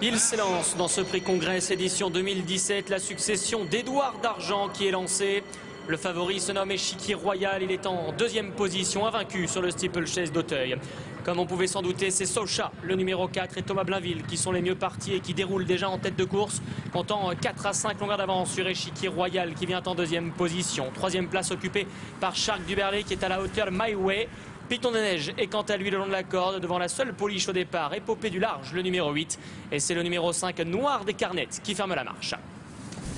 Il s'élance dans ce prix Congrès édition 2017, la succession d'Édouard d'Argent qui est lancée. Le favori se nomme Échiquier Royal, il est en deuxième position, invaincu sur le steeplechase d'Auteuil. Comme on pouvait s'en douter, c'est Socha, le numéro 4, et Thomas Blainville qui sont les mieux partis et qui déroulent déjà en tête de course, comptant 4 à 5 longueurs d'avance sur Échiquier Royal qui vient en deuxième position. Troisième place occupée par Shark Duberlet qui est à la hauteur de My Way. Piton des Neiges est quant à lui le long de la corde devant la seule pouliche au départ, Épopée du Large, le numéro 8. Et c'est le numéro 5, Noir des Carnettes, qui ferme la marche.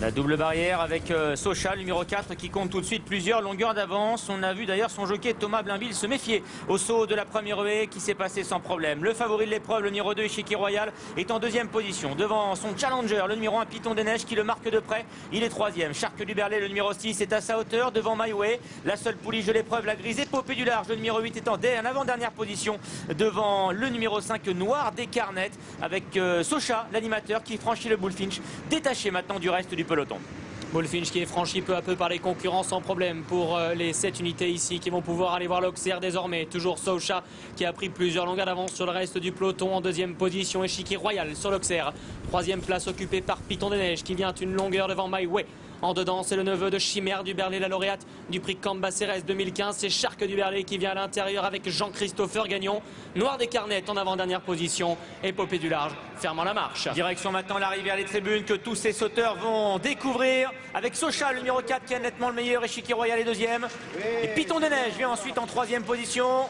La double barrière avec Socha, le numéro 4, qui compte tout de suite plusieurs longueurs d'avance. On a vu d'ailleurs son jockey Thomas Blainville se méfier au saut de la première haie qui s'est passé sans problème. Le favori de l'épreuve, le numéro 2, Échiquier Royal, est en deuxième position devant son challenger, le numéro 1, Piton des Neiges, qui le marque de près. Il est troisième. Shark Duberlet, le numéro 6, est à sa hauteur devant My Way. La seule pouliche de l'épreuve, la grise Épopée du Large, le numéro 8, est en avant-dernière position devant le numéro 5, Noir des Carnettes, avec Socha, l'animateur, qui franchit le Bullfinch, détaché maintenant du reste du peloton. Bullfinch qui est franchi peu à peu par les concurrents sans problème pour les 7 unités ici qui vont pouvoir aller voir l'Auxerre désormais. Toujours Socha qui a pris plusieurs longueurs d'avance sur le reste du peloton en deuxième position. Échiquier Royal sur l'Auxerre. Troisième place occupée par Piton des Neiges qui vient une longueur devant My Way. En dedans, c'est le neveu de Chimère Duberlet, la lauréate du prix Cambacérès 2015. C'est Shark Duberlet qui vient à l'intérieur avec Jean-Christopher Gagnon. Noir des Carnettes en avant-dernière position. Épopée du Large fermant la marche. Direction maintenant l'arrivée vers les tribunes que tous ces sauteurs vont découvrir. Avec Socha, le numéro 4, qui est nettement le meilleur. Échiquier Royal est deuxième. Et Piton des Neiges vient ensuite en troisième position.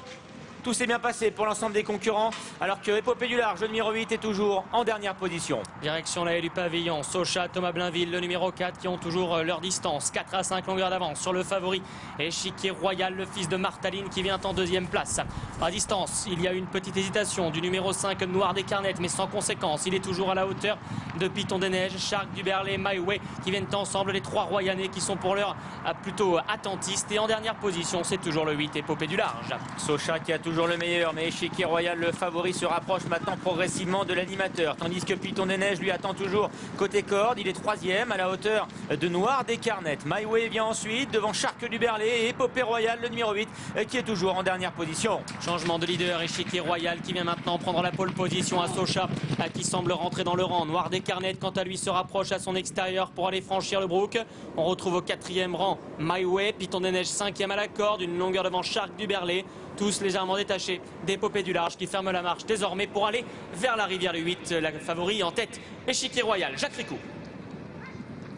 Tout s'est bien passé pour l'ensemble des concurrents, alors que Épopée du Large, le numéro 8, est toujours en dernière position. Direction la haie du pavillon, Socha, Thomas Blainville, le numéro 4, qui ont toujours leur distance. 4 à 5 longueurs d'avance sur le favori. Échiquier Royal, le fils de Martaline, qui vient en deuxième place. À distance, il y a une petite hésitation du numéro 5, Noir des Carnettes, mais sans conséquence. Il est toujours à la hauteur de Piton des Neiges, Shark Duberlet, My Way, qui viennent ensemble. Les 3 Royanais qui sont pour l'heure plutôt attentistes. Et en dernière position, c'est toujours le 8, Épopée du Large. Socha qui a toujours le meilleur, mais Échiquier Royal, le favori, se rapproche maintenant progressivement de l'animateur, tandis que Piton des Neiges lui attend toujours côté corde. Il est troisième à la hauteur de Noir des Carnettes. My Way vient ensuite devant Shark Duberlet et Épopée Royal, le numéro 8, qui est toujours en dernière position. Changement de leader, Échiquier Royal qui vient maintenant prendre la pole position à Socha, qui semble rentrer dans le rang. Noir des Carnettes quant à lui se rapproche à son extérieur pour aller franchir le brook. On retrouve au 4e rang My Way, Piton des Neiges 5e à la corde, une longueur devant Shark Duberlet, tous légèrement détachés d'Épopée du Large qui ferme la marche désormais pour aller vers la rivière du 8, la favori en tête, Échiquier Royal, Jacques Ricou.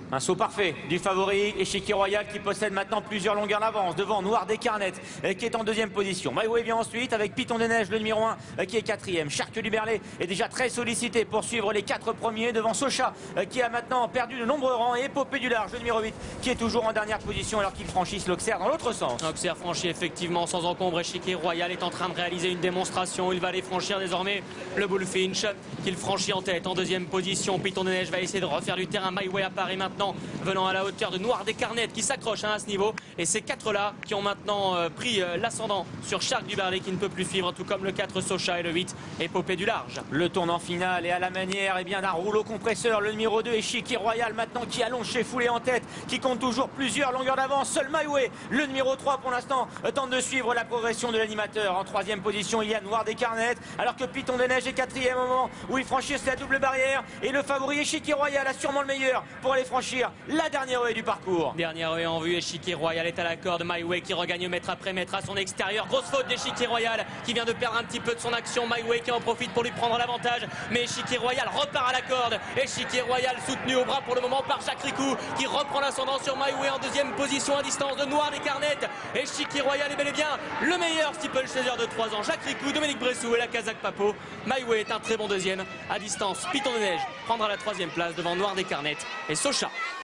Un saut parfait du favori Échiquier Royal qui possède maintenant plusieurs longueurs d'avance devant Noir des Carnettes qui est en deuxième position. My Way vient ensuite avec Piton des Neiges, le numéro 1, qui est quatrième. Shark Duberlet est déjà très sollicité pour suivre les 4 premiers devant Socha qui a maintenant perdu de nombreux rangs, et Épopée du Large, le numéro 8, qui est toujours en dernière position alors qu'ils franchissent l'Auxerre dans l'autre sens. Auxerre franchi effectivement sans encombre. Échiquier Royal est en train de réaliser une démonstration. Il va aller franchir désormais le Bullfinch qu'il franchit en tête en deuxième position. Piton des Neiges va essayer de refaire du terrain. My Way apparaît maintenant venant à la hauteur de Noir des Carnettes qui s'accroche à ce niveau. Et ces 4-là qui ont maintenant pris l'ascendant sur Shark Duberlet qui ne peut plus suivre, tout comme le 4 Socha et le 8 Épopée du Large. Le tournant final est à la manière d'un rouleau compresseur. Le numéro 2 Échiquier Royal maintenant qui allonge chez Foulé en tête, qui compte toujours plusieurs longueurs d'avance. Seul My Way, le numéro 3 pour l'instant, tente de suivre la progression de l'animateur. En troisième position, il y a Noir des Carnettes, alors que Piton des Neiges est quatrième au moment où il franchit la double barrière. Et le favori Échiquier Royal a sûrement le meilleur pour aller franchir la dernière haie du parcours. Dernière haie en vue, Échiquier Royal est à la corde. My Way qui regagne mètre après mètre à son extérieur. Grosse faute d'Échiquier Royal qui vient de perdre un petit peu de son action. My Way qui en profite pour lui prendre l'avantage. Mais Échiquier Royal repart à la corde. Échiquier Royal soutenu au bras pour le moment par Jacques Ricou qui reprend l'ascendant sur My Way en deuxième position à distance de Noir des Carnettes. Échiquier Royal est bel et bien le meilleur steeplechaser de 3 ans. Jacques Ricou, Dominique Bressou et la Kazakh Papo. My Way est un très bon deuxième à distance. Piton des Neiges prendra la 3e place devant Noir des Carnettes et Socha.